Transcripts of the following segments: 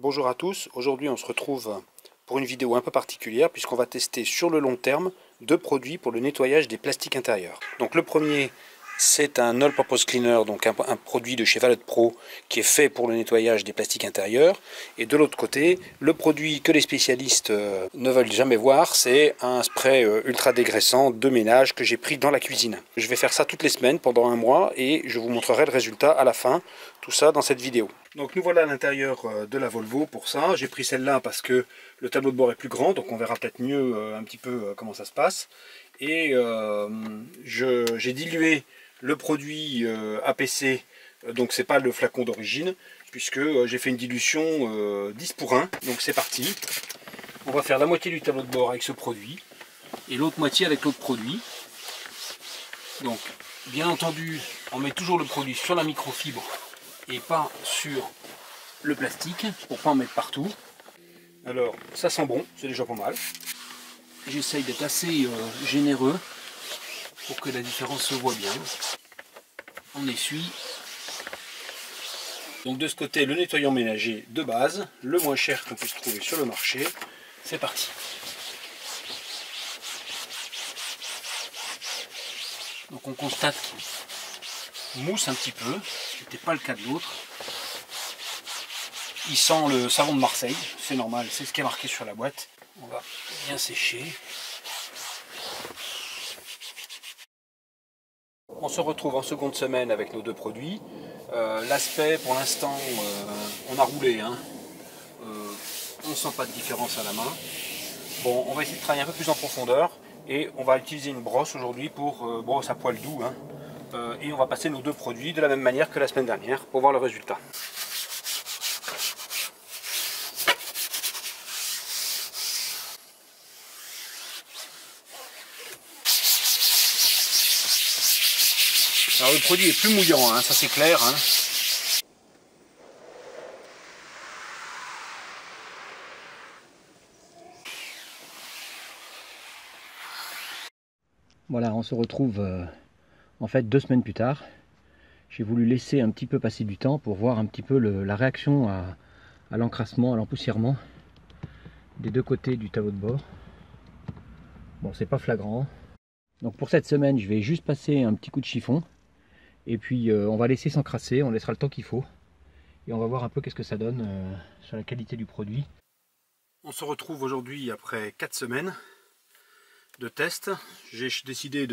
Bonjour à tous, aujourd'hui on se retrouve pour une vidéo un peu particulière puisqu'on va tester sur le long terme deux produits pour le nettoyage des plastiques intérieurs. Donc le premier, c'est un All Purpose Cleaner, donc un produit de chez Valet Pro qui est fait pour le nettoyage des plastiques intérieurs. Et de l'autre côté, le produit que les spécialistes ne veulent jamais voir, c'est un spray ultra dégraissant de ménage que j'ai pris dans la cuisine. Je vais faire ça toutes les semaines pendant un mois et je vous montrerai le résultat à la fin, tout ça dans cette vidéo. Donc nous voilà à l'intérieur de la Volvo pour ça. J'ai pris celle-là parce que le tableau de bord est plus grand, donc on verra peut-être mieux un petit peu comment ça se passe. Et j'ai dilué le produit APC, donc c'est pas le flacon d'origine, puisque j'ai fait une dilution 10 pour 1, donc c'est parti. On va faire la moitié du tableau de bord avec ce produit, et l'autre moitié avec l'autre produit. Donc bien entendu, on met toujours le produit sur la microfibre, et pas sur le plastique, pour pas en mettre partout. Alors ça sent bon, c'est déjà pas mal. J'essaye d'être assez généreux pour que la différence se voit bien. On essuie. Donc de ce côté, le nettoyant ménager de base, le moins cher qu'on puisse trouver sur le marché. C'est parti. Donc on constate qu'il mousse un petit peu, ce qui n'était pas le cas de l'autre. Il sent le savon de Marseille, c'est normal, c'est ce qui est marqué sur la boîte. On va bien sécher. On se retrouve en seconde semaine avec nos deux produits. L'aspect, pour l'instant, on a roulé. On ne sent pas de différence à la main. Bon, on va essayer de travailler un peu plus en profondeur. Et on va utiliser une brosse aujourd'hui pour brosse à poil doux. Et on va passer nos deux produits de la même manière que la semaine dernière pour voir le résultat. Alors le produit est plus mouillant, ça c'est clair. Voilà, on se retrouve en fait 2 semaines plus tard. J'ai voulu laisser un petit peu passer du temps pour voir un petit peu la réaction à l'encrassement, à l'empoussièrement des deux côtés du tableau de bord. Bon, c'est pas flagrant. Donc pour cette semaine, je vais juste passer un petit coup de chiffon. Et puis on va laisser s'encrasser, on laissera le temps qu'il faut. Et on va voir un peu qu'est-ce que ça donne sur la qualité du produit. On se retrouve aujourd'hui après 4 semaines de test. J'ai décidé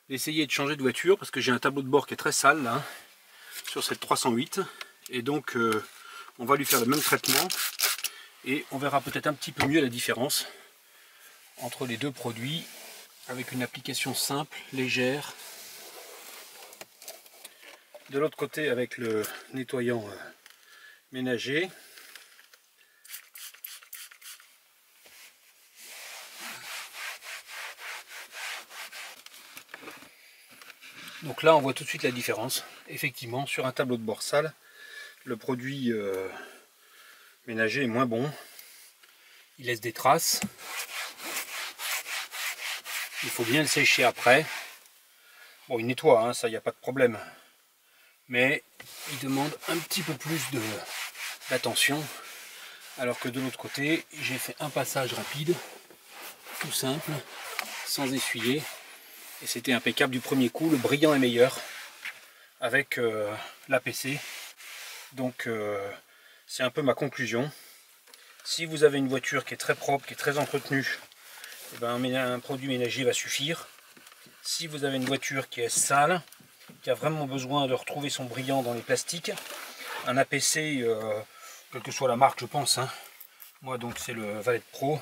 d'essayer de changer de voiture parce que j'ai un tableau de bord qui est très sale là, sur cette 308. Et donc on va lui faire le même traitement et on verra peut-être un petit peu mieux la différence entre les deux produits avec une application simple, légère. De l'autre côté avec le nettoyant ménager. Donc là on voit tout de suite la différence. Effectivement sur un tableau de bord sale, le produit ménager est moins bon. Il laisse des traces. Il faut bien le sécher après. Bon, il nettoie, ça, il n'y a pas de problème. Mais il demande un petit peu plus d'attention. Alors que de l'autre côté, j'ai fait un passage rapide, tout simple, sans essuyer. Et c'était impeccable du premier coup. Le brillant est meilleur avec l'APC. Donc c'est un peu ma conclusion. Si vous avez une voiture qui est très propre, qui est très entretenue, eh ben, un produit ménager va suffire. Si vous avez une voiture qui est sale, qui a vraiment besoin de retrouver son brillant dans les plastiques, un APC, quelle que soit la marque je pense, moi donc c'est le Valet Pro,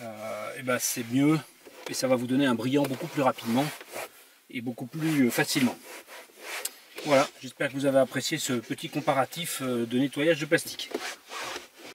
et ben c'est mieux et ça va vous donner un brillant beaucoup plus rapidement et beaucoup plus facilement. Voilà, j'espère que vous avez apprécié ce petit comparatif de nettoyage de plastique.